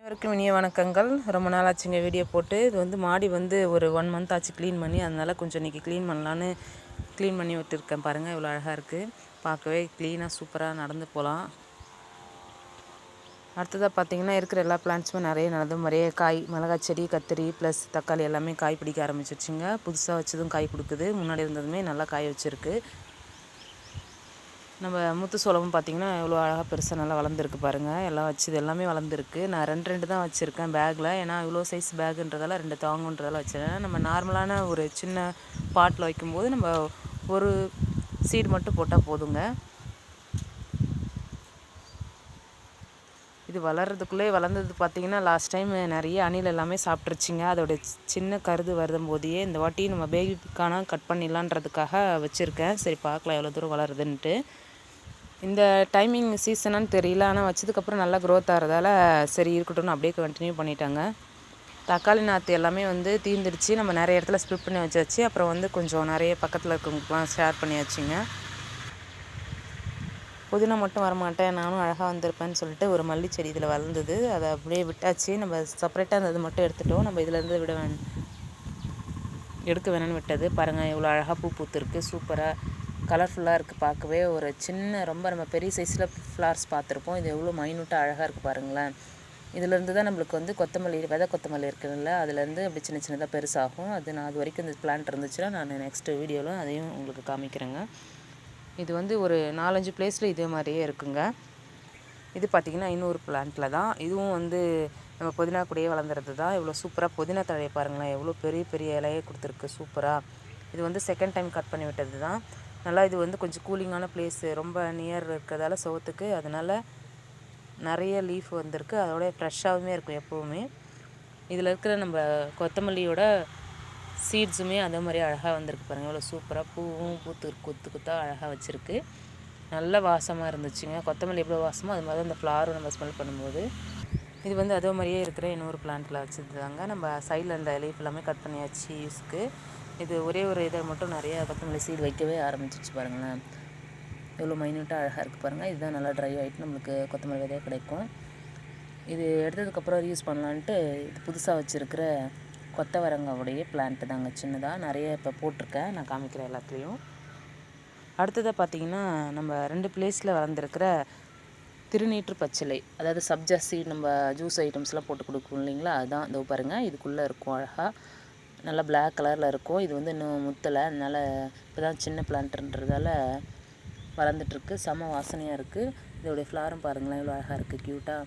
அனைவருக்கும் இனிய வணக்கங்கள். ரொம்ப நாள் ஆச்சுங்க வீடியோ போட்டு. இது வந்து மாடி வந்து ஒரு 1 மந்த் ஆச்சு க்ளீன் பண்ணி. அதனால் கொஞ்சம் இன்றைக்கி க்ளீன் பண்ணலான்னு க்ளீன் பண்ணி விட்டுருக்கேன். பாருங்கள் இவ்வளோ அழகாக இருக்குது. பார்க்கவே க்ளீனாக சூப்பராக நடந்து போகலாம். அடுத்ததாக பார்த்திங்கன்னா இருக்கிற எல்லா பிளான்ட்ஸுமே நிறைய காய், மிளகாய் செடி, கத்திரி ப்ளஸ் தக்காளி எல்லாமே காய் பிடிக்க ஆரம்பிச்சிருச்சுங்க. புதுசாக வச்சதும் காய் கொடுக்குது. முன்னாடி இருந்ததுமே நல்லா காய் வச்சுருக்கு. நம்ம முத்து சோளமும் பார்த்திங்கன்னா எவ்வளோ அழகாக பெருசாக நல்லா வளர்ந்துருக்கு பாருங்கள். எல்லாம் வச்சது எல்லாமே வளர்ந்துருக்கு. நான் ரெண்டு தான் வச்சுருக்கேன் பேக்கில். ஏன்னா இவ்வளோ சைஸ் பேக்குன்றதால 2 தாங்குன்றதால வச்சுருக்கேன். நம்ம நார்மலான ஒரு சின்ன பாட்டில் வைக்கும்போது நம்ம ஒரு சீடு மட்டும் போட்டால் போதுங்க. இது வளர்கிறதுக்குள்ளே வளர்ந்தது பார்த்திங்கன்னா லாஸ்ட் டைம் நிறைய அணில் எல்லாமே சாப்பிட்ருச்சிங்க. அதோட சின்ன கருது வரும்போதையே இந்த வாட்டி நம்ம பேபிக்கான கட் பண்ணிடலான்றதுக்காக வச்சுருக்கேன். சரி பார்க்கலாம் எவ்வளோ தூரம் வளருதுன்ட்டு. இந்த டைமிங் சீசனான்னு தெரியல, ஆனால் வச்சதுக்கப்புறம் நல்லா க்ரோத் ஆகிறதால சரி இருக்கட்டும்னு அப்படியே கண்டினியூ பண்ணிட்டாங்க. தக்காளி நாற்று எல்லாமே வந்து தீர்ந்துடுச்சு. நம்ம நிறைய இடத்துல ஸ்ப்ளிட் பண்ணி வச்சாச்சு. அப்புறம் வந்து கொஞ்சம் நிறைய பக்கத்தில் இருக்கவங்களுக்குலாம் ஷேர் பண்ணியாச்சுங்க. புதினா மட்டும் வரமாட்டேன், நானும் அழகாக வந்திருப்பேன்னு சொல்லிட்டு ஒரு மல்லி செடி இதில் வளர்ந்தது. அதை அப்படியே விட்டாச்சு. நம்ம செப்பரேட்டாக இருந்தது மட்டும் எடுத்துட்டோம். நம்ம இதிலேருந்து எடுக்க வேணும்னு விட்டது. பாருங்கள் எவ்வளோ அழகாக பூ பூத்துருக்கு. சூப்பராக கலர்ஃபுல்லாக இருக்குது. பார்க்கவே ஒரு சின்ன ரொம்ப நம்ம பெரிய சைஸில் ஃப்ளார்ஸ் பார்த்துருப்போம். இது எவ்வளோ மைனூட்டாக அழகாக இருக்குது பாருங்களேன். இதிலேருந்து தான் நம்மளுக்கு வந்து விதை கொத்தமல்லி இருக்குதுல்ல, அதுலேருந்து அப்படி சின்ன சின்னதாக பெருசாகும். அது வரைக்கும் இந்த பிளான்ட் இருந்துச்சுன்னா நான் நெக்ஸ்ட் வீடியோவில் அதையும் உங்களுக்கு காமிக்கிறேங்க. இது வந்து ஒரு 4-5 பிளேஸில் இதே மாதிரியே இருக்குங்க. இது பார்த்திங்கன்னா இன்னொரு பிளான்ட்டில் தான். இதுவும் வந்து நம்ம புதினா கூடயே வளர்ந்துறது தான். இவ்வளோ சூப்பராக புதினா தழையை பாருங்களேன், எவ்வளோ பெரிய பெரிய இலையை கொடுத்துருக்கு சூப்பராக. இது வந்து செகண்ட் டைம் கட் பண்ணி விட்டது தான். நல்லா இது வந்து கொஞ்சம் கூலிங்கான பிளேஸு, ரொம்ப நியர் இருக்கிறதால சவுத்துக்கு, அதனால் நிறைய லீஃப் வந்திருக்கு. அதோட ஃப்ரெஷ்ஷாகவுமே இருக்கும் எப்போவுமே. இதில் இருக்கிற நம்ம கொத்தமல்லியோட சீட்ஸுமே அதே மாதிரி அழகாக வந்திருக்கு பாருங்கள். எவ்வளோ சூப்பராக பூவும் கொத்தாக அழகாக வச்சுருக்கு. நல்ல வாசமாக இருந்துச்சுங்க. கொத்தமல்லி எவ்வளோ வாசமோ அது மாதிரி அந்த ஃப்ளாரும் நம்ம ஸ்மெல் பண்ணும்போது. இது வந்து அதே மாதிரியே இருக்கிற இன்னொரு பிளான்ட்டில் வச்சுருந்தாங்க. நம்ம சைடில் இந்த லீஃப் எல்லாமே கட் பண்ணியாச்சு யூஸ்க்கு. இது ஒரே ஒரு இதை மட்டும் நிறைய கொத்தமல்லி சீடு வைக்கவே ஆரம்பிச்சிச்சு பாருங்களேன். எவ்வளோ மைன்யூட்டாக அழகாக இருக்குது பாருங்கள். இதுதான் நல்லா ட்ரை ஆகிட்டு நம்மளுக்கு கொத்தமல்லி விதையாக கிடைக்கும். இது எடுத்ததுக்கப்புறம் யூஸ் பண்ணலான்ட்டு இது புதுசாக வச்சுருக்கிற கொத்தவரங்காவுடைய பிளான்ட்டு தாங்க. சின்னதாக நிறைய இப்போ போட்டிருக்கேன், நான் காமிக்கிறேன் எல்லாத்துலேயும். அடுத்ததாக பார்த்திங்கன்னா நம்ம 2 பிளேஸில் வளர்ந்துருக்கிற திருநீற்று பச்சிலை, அதாவது சப்ஜா சீட் நம்ம ஜூஸ் ஐட்டம்ஸ்லாம் போட்டு கொடுக்கும் இல்லைங்களா, அதுதான். இதோ பாருங்கள் இதுக்குள்ளே இருக்கும் அழகாக நல்லா பிளாக் கலரில் இருக்கும். இது வந்து இன்னும் முத்தலை, அதனால் இப்போ தான் சின்ன பிளான்ட்டுன்றதால வளர்ந்துட்டுருக்கு. செம வாசனையாக இருக்குது. இதோடைய ஃப்ளாரும் பாருங்களேன் எவ்வளோ அழகாக இருக்குது, க்யூட்டாக.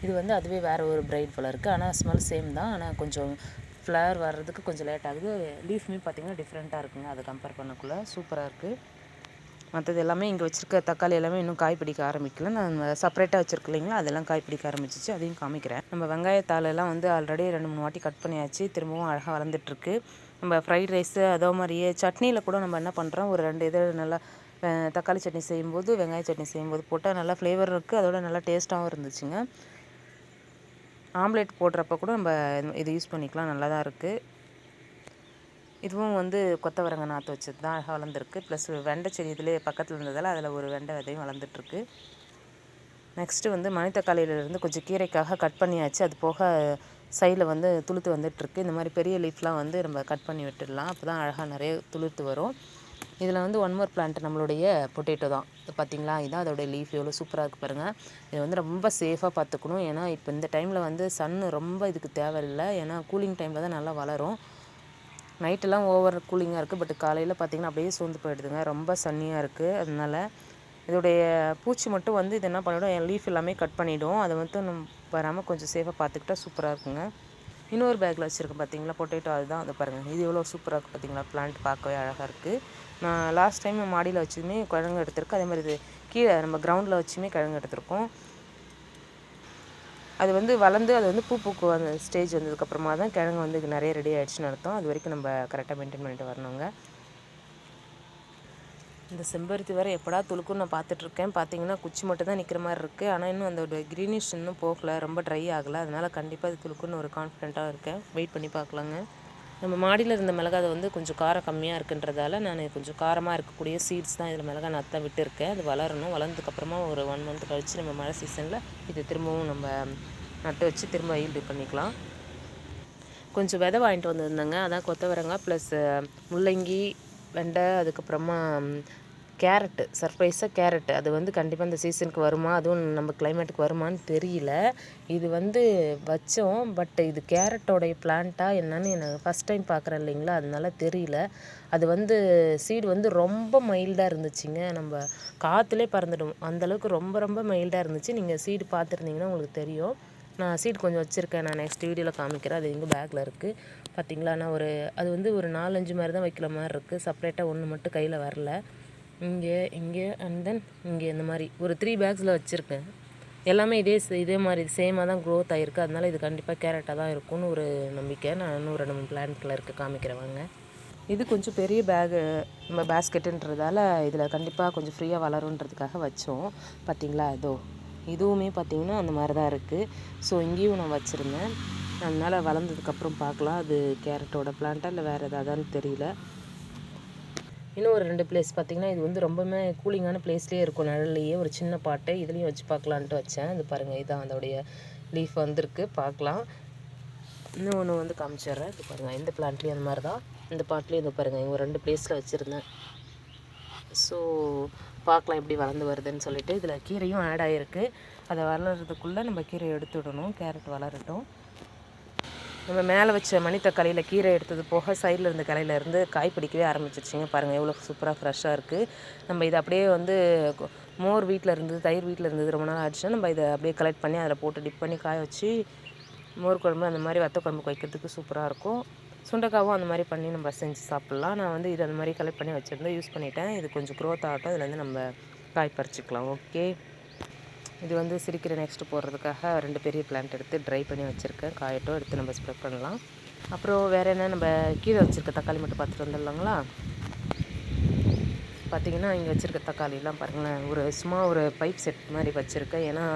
இது வந்து அதுவே வேறு ஒரு பிரைட் போல் இருக்குது, ஆனால் ஸ்மெல் சேம் தான். ஆனால் கொஞ்சம் ஃப்ளவர் வர்றதுக்கு கொஞ்சம் லேட் ஆகுது. லீஃப்மே பார்த்திங்கன்னா டிஃப்ரெண்ட்டாக இருக்குங்க, அதை கம்பேர் பண்ணக்குள்ளே சூப்பராக இருக்குது. மற்றது எல்லாமே இங்கே வச்சுருக்க தக்காளி எல்லாமே இன்னும் காய் பிடிக்க ஆரம்பிக்கல. நான் செப்பரேட்டாக வச்சுருக்கு இல்லைங்களா, அதெல்லாம் காய் பிடிக்க ஆரம்பிச்சிச்சு, அதையும் காமிக்கிறேன். நம்ம வெங்காயத்தாலெல்லாம் வந்து ஆல்ரெடி 2-3 வாட்டி கட் பண்ணியாச்சு. திரும்பவும் அழகாக வளர்ந்துட்டுருக்கு. நம்ம ஃப்ரைட் ரைஸு அதே மாதிரியே சட்னியில் கூட நம்ம என்ன பண்ணுறோம், ஒரு 2 இது நல்லா தக்காளி சட்னி செய்யும்போது, வெங்காய சட்னி செய்யும்போது போட்டால் நல்லா ஃப்ளேவர் இருக்குது. அதோட நல்லா டேஸ்ட்டாகவும் இருந்துச்சுங்க. ஆம்லேட் போடுறப்ப கூட நம்ம இது யூஸ் பண்ணிக்கலாம், நல்லா தான் இருக்குது. இதுவும் வந்து கொத்தவரங்காய் நாற்று வச்சது தான், அழகாக வளர்ந்துருக்கு. ப்ளஸ் வெண்டை செடி இதிலே பக்கத்தில் இருந்ததால் அதில் ஒரு வெண்டை விதையும் வளர்ந்துட்டுருக்கு. நெக்ஸ்ட்டு வந்து மணித்தக்காளியிலேருந்து கொஞ்சம் கீரைக்காக கட் பண்ணியாச்சு. அது போக சைடில் வந்து துளுத்து வந்துட்டுருக்கு. இந்த மாதிரி பெரிய லீஃப்லாம் வந்து நம்ம கட் பண்ணி விட்டுடலாம், அப்போ தான் அழகாக நிறைய துளுத்து வரும். இதில் வந்து 1 மோர் பிளான்ட் நம்மளுடைய பொட்டேட்டோ தான். இது பார்த்திங்களா, இதுதான் அதோடைய லீஃப் எவ்வளோ சூப்பராக இருக்குது பாருங்கள். இது வந்து ரொம்ப சேஃபாக பார்த்துக்கணும். ஏன்னா இப்போ இந்த டைமில் வந்து சன்னு ரொம்ப இதுக்கு தேவையில்லை. ஏன்னா கூலிங் டைமில் தான் நல்லா வளரும். நைட்டெல்லாம் ஓவர் கூலிங்காக இருக்குது, பட் காலையில் பார்த்திங்கன்னா அப்படியே சோர்ந்து போயிடுதுங்க, ரொம்ப சன்னியாக இருக்குது. அதனால் இதோடைய பூச்சி மட்டும் வந்து இது என்ன பண்ணிவிடும், என் லீஃப் எல்லாமே கட் பண்ணிவிடும். அதை மட்டும் வராமல் கொஞ்சம் சேஃபாக பார்த்துக்கிட்டா சூப்பராக இருக்குங்க. இன்னொரு பேக்கில் வச்சுருக்கேன் பார்த்திங்களா பொட்டேட்டோ, அதுதான். அதை பாருங்கள், இது எவ்வளோ சூப்பராக இருக்குது பார்த்திங்களா. பிளான்ட் பார்க்கவே அழகாக இருக்குது. நான் லாஸ்ட் டைம் மாடியில் வச்சுமே கிழங்கு எடுத்திருக்கேன். அதே மாதிரி இது கீழே நம்ம கிரவுண்டில் வச்சுமே கிழங்கு எடுத்திருக்கோம். அது வந்து வளர்ந்து அது வந்து பூக்கு அந்த ஸ்டேஜ் வந்ததுக்கப்புறமா தான் கிழங்கு வந்து நிறைய ரெடி ஆகிடுச்சுன்னு அர்த்தம். அது வரைக்கும் நம்ம கரெக்டாக மெயின்டைன் பண்ணிட்டு வரணுங்க. இந்த செம்பருத்தி வேறு எப்படா துளுக்குன்னு நான் பார்த்துட்ருக்கேன். பார்த்திங்கன்னா குச்சி மட்டும் தான் நிற்கிற மாதிரி இருக்குது. ஆனால் இன்னும் அந்த க்ரீனிஷ் இன்னும் போகலை, ரொம்ப ட்ரை ஆகலை. அதனால் கண்டிப்பாக அது துளுக்குன்னு ஒரு கான்ஃபிடென்ட்டாக இருக்கேன். வெயிட் பண்ணி பார்க்கலாங்க. நம்ம மாடியில் இருந்த மிளகா அது வந்து கொஞ்சம் காரம் கம்மியாக இருக்குன்றதால நான் கொஞ்சம் காரமாக இருக்கக்கூடிய சீட்ஸ் தான் இதில் மிளகா நாற்று தான் விட்டுருக்கேன். அது வளரணும். வளர்ந்ததுக்கப்புறமா ஒரு 1 மந்த் கழித்து நம்ம மழை சீசனில் இது திரும்பவும் நம்ம நட்டு வச்சு திரும்ப ஈல்டு பண்ணிக்கலாம். கொஞ்சம் விதை வாங்கிட்டு வந்திருந்தேங்க. அதான் கொத்தவரங்காய் ப்ளஸ் முள்ளங்கி, வெண்டை, அதுக்கப்புறமா கேரட்டு, சர்ப்ரைஸாக கேரட்டு. அது வந்து கண்டிப்பாக இந்த சீசனுக்கு வருமா, அதுவும் நம்ம கிளைமேட்டுக்கு வருமானு தெரியல. இது வந்து வச்சோம். பட் இது கேரட்டோடைய பிளான்ட்டா என்னன்னு எனக்கு ஃபஸ்ட் டைம் பார்க்குறேன் இல்லைங்களா, அதனால தெரியல. அது வந்து சீடு வந்து ரொம்ப மைல்டாக இருந்துச்சுங்க. நம்ம காற்றுலே பறந்துடும் அந்தளவுக்கு ரொம்ப ரொம்ப மைல்டாக இருந்துச்சு. நீங்கள் சீடு பார்த்துருந்தீங்கன்னா உங்களுக்கு தெரியும். நான் சீடு கொஞ்சம் வச்சுருக்கேன். நான் நெக்ஸ்ட் வீடியோவில் காமிக்கிறேன். அது எங்கள் பேக்கில் இருக்குது பார்த்தீங்களா. நான் அது வந்து ஒரு 4-5 மாதிரி தான் வைக்கிற மாதிரி இருக்குது. செப்பரேட்டாக ஒன்று மட்டும் கையில் வரல. இங்கே அண்ட் தென் இங்கே இந்த மாதிரி ஒரு 3 பேக்ஸில் வச்சுருக்கேன். எல்லாமே இதே மாதிரி சேமாக தான் க்ரோத் ஆகிருக்கு. அதனால் இது கண்டிப்பாக கேரட்டாக தான் இருக்கும்னு ஒரு நம்பிக்கை. நான் இன்னும் 2-3 பிளான்ட்டில் இருக்க காமிக்கிறேன். இது கொஞ்சம் பெரிய பேகு நம்ம பேஸ்கெட்டுன்றதால இதில் கண்டிப்பாக கொஞ்சம் ஃப்ரீயாக வளருன்றதுக்காக வச்சோம். பார்த்திங்களா, இதுவுமே பார்த்திங்கன்னா அந்த மாதிரி தான் இருக்குது. ஸோ இங்கேயும் நான் வச்சுருந்தேன். அதனால் வளர்ந்ததுக்கப்புறம் பார்க்கலாம் அது கேரட்டோட பிளான்ட்டா இல்லை வேறு எதாவதுன்னு தெரியல. இன்னும் ஒரு 2 பிளேஸ் பார்த்திங்கன்னா, இது வந்து ரொம்பவுமே கூலிங்கான பிளேஸ்லேயே இருக்கும். நிழல்லையே ஒரு சின்ன பாட்டு இதுலேயும் வச்சு பார்க்கலான்ட்டு வச்சேன். இது பாருங்கள், இதுதான் அதோடைய லீஃப் வந்திருக்கு, பார்க்கலாம். இன்னும் ஒன்று வந்து காமிச்சிட்றேன். இது பாருங்கள், இந்த பிளான்ட்லேயும் அந்த மாதிரி தான். இந்த பாட்லேயும் இது பாருங்கள், இங்கே 2 பிளேஸில் வச்சுருந்தேன். ஸோ பார்க்கலாம் எப்படி வளர்ந்து வருதுன்னு சொல்லிட்டு. இதில் கீரையும் ஆட் ஆகிருக்கு. அதை வளர்கிறதுக்குள்ளே நம்ம கீரையை எடுத்து விடணும். கேரட் வளரட்டும். நம்ம மேலே வச்ச மணி தக்காளியில் கீரை எடுத்தது போக சைடில் இருந்த கிளையிலேருந்து காய் பிடிக்கவே ஆரம்பிச்சிருச்சிங்க. பாருங்கள் எவ்வளோ சூப்பராக ஃப்ரெஷ்ஷாக இருக்குது. நம்ம இதை அப்படியே வந்து மோர் வீட்டில் இருந்தது, தயிர் வீட்டில் இருந்தது, ரொம்ப நாள் ஆச்சுன்னா நம்ம இதை அப்படியே கலெக்ட் பண்ணி அதில் போட்டு டிப் பண்ணி காய வச்சு மோர் குழம்பு அந்த மாதிரி வத்த குழம்புக்கு வைக்கிறதுக்கு சூப்பராக இருக்கும். சுண்டக்காவும் அந்த மாதிரி பண்ணி நம்ம செஞ்சு சாப்பிட்லாம். நான் வந்து இது அந்த மாதிரி கலெக்ட் பண்ணி வச்சுருந்தேன், யூஸ் பண்ணிட்டேன். இது கொஞ்சம் க்ரோத் ஆகட்டும், இதுலேருந்து நம்ம காய் பறிச்சிக்கலாம். ஓகே, இது வந்து சிரிக்கிற நெக்ஸ்ட்டு போடுறதுக்காக 2 பெரிய பிளான்ட் எடுத்து ட்ரை பண்ணி வச்சுருக்கேன். காயட்டும், எடுத்து நம்ம ஸ்ப்ரெட் பண்ணலாம். அப்புறம் வேறு என்ன, நம்ம கீரை வச்சுருக்க தக்காளி மட்டும் பார்த்துட்டு வந்துடலாங்களா. பார்த்திங்கன்னா இங்கே வச்சுருக்க தக்காளிலாம் பாருங்களேன், சும்மா ஒரு பைப் செட் மாதிரி வச்சுருக்கேன். ஏன்னா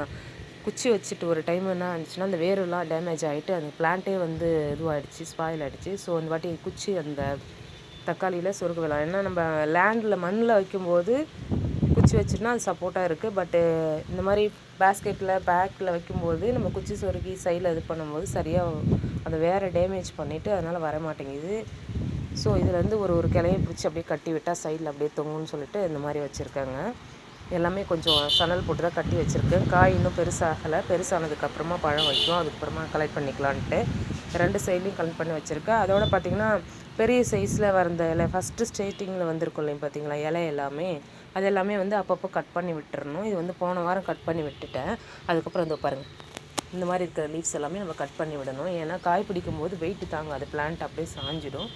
குச்சி வச்சுட்டு ஒரு டைம் என்ன ஆச்சுன்னா அந்த வேரெல்லாம் டேமேஜ் ஆகிட்டு அந்த பிளான்ட்டே வந்து இதுவாகிடுச்சு, ஸ்பாயில் ஆகிடுச்சு. ஸோ அந்த வாட்டி குச்சி அந்த தக்காளியில் சொருக விடலாம். ஏன்னா நம்ம லேண்டில் மண்ணில் வைக்கும்போது குச்சி வச்சுட்டுனா அது சப்போர்ட்டாக இருக்குது. பட்டு இந்த மாதிரி பேக்கில் வைக்கும்போது நம்ம குச்சி சொருகி சைடில் இது பண்ணும்போது சரியாக அதை வேறு டேமேஜ் பண்ணிவிட்டு அதனால் வர மாட்டேங்குது. ஸோ இதில் வந்து ஒரு கிளையை பிடிச்சி அப்படியே கட்டி விட்டால் சைடில் அப்படியே தொங்குன்னு சொல்லிட்டு இந்த மாதிரி வச்சுருக்காங்க. எல்லாமே கொஞ்சம் சணல் போட்டு தான் கட்டி வச்சுருக்கேன். காய் இன்னும் பெருசாகலை. பெருசானதுக்கப்புறமா பழம் வைக்கும், அதுக்கப்புறமா கலெக்ட் பண்ணிக்கலான்ட்டு 2 சைட்லேயும் கலெக்ட் பண்ணி வச்சுருக்கேன். அதோட பார்த்திங்கன்னா பெரிய சைஸில் வந்த இலை ஃபஸ்ட்டு ஸ்டேட்டிங்கில் வந்திருக்கும் இல்லைங்க பார்த்திங்களா, இலை எல்லாமே அது எல்லாமே வந்து அப்பப்போ கட் பண்ணி விட்டுறணும். இது வந்து போன வாரம் கட் பண்ணி விட்டுட்டேன். அதுக்கப்புறம் வந்து பாருங்கள், இந்த மாதிரி இருக்கிற லீவ்ஸ் எல்லாமே நம்ம கட் பண்ணி விடணும். ஏன்னா காய் பிடிக்கும் போது வெயிட்டு தாங்காது, பிளான்ட் அப்படியே சாஞ்சிடும்.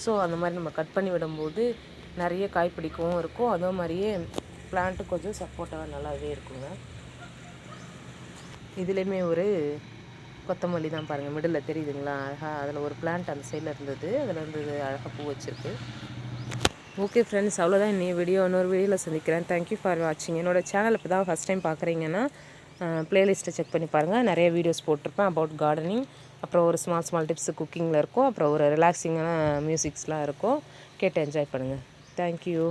ஸோ அந்த மாதிரி நம்ம கட் பண்ணி விடும்போது நிறைய காய் பிடிக்கவும் இருக்கும், அதே மாதிரியே பிளான்ட்டு கொஞ்சம் சப்போர்ட்டாக நல்லாவே இருக்குங்க. இதுலேயுமே ஒரு கொத்தமல்லி தான் பாருங்கள், மிடில் தெரியுதுங்களா அழகாக. அதில் ஒரு பிளான்ட் அந்த சைடில் இருந்தது, அதில் இருந்தது அழகாக பூ வச்சுருக்கு. ஓகே ஃப்ரெண்ட்ஸ், அவ்வளோதான் இன்னொரு வீடியோவில் சந்திக்கிறேன். தேங்க்யூ ஃபார் வாட்சிங். என்னோடய சேனல் இப்போ தான் ஃபஸ்ட் டைம் பார்க்குறீங்கன்னா ப்ளேலிஸ்ட்டை செக் பண்ணி பாருங்கள். நிறைய வீடியோஸ் போட்டிருப்பேன் அபவுட் கார்டனிங். அப்புறம் ஒரு ஸ்மால் டிப்ஸு குக்கிங்கில் இருக்கும். அப்புறம் ஒரு ரிலாக்ஸிங்கான மியூசிக்ஸ்லாம் இருக்கும். கேட்டு என்ஜாய் பண்ணுங்கள். தேங்க்யூ.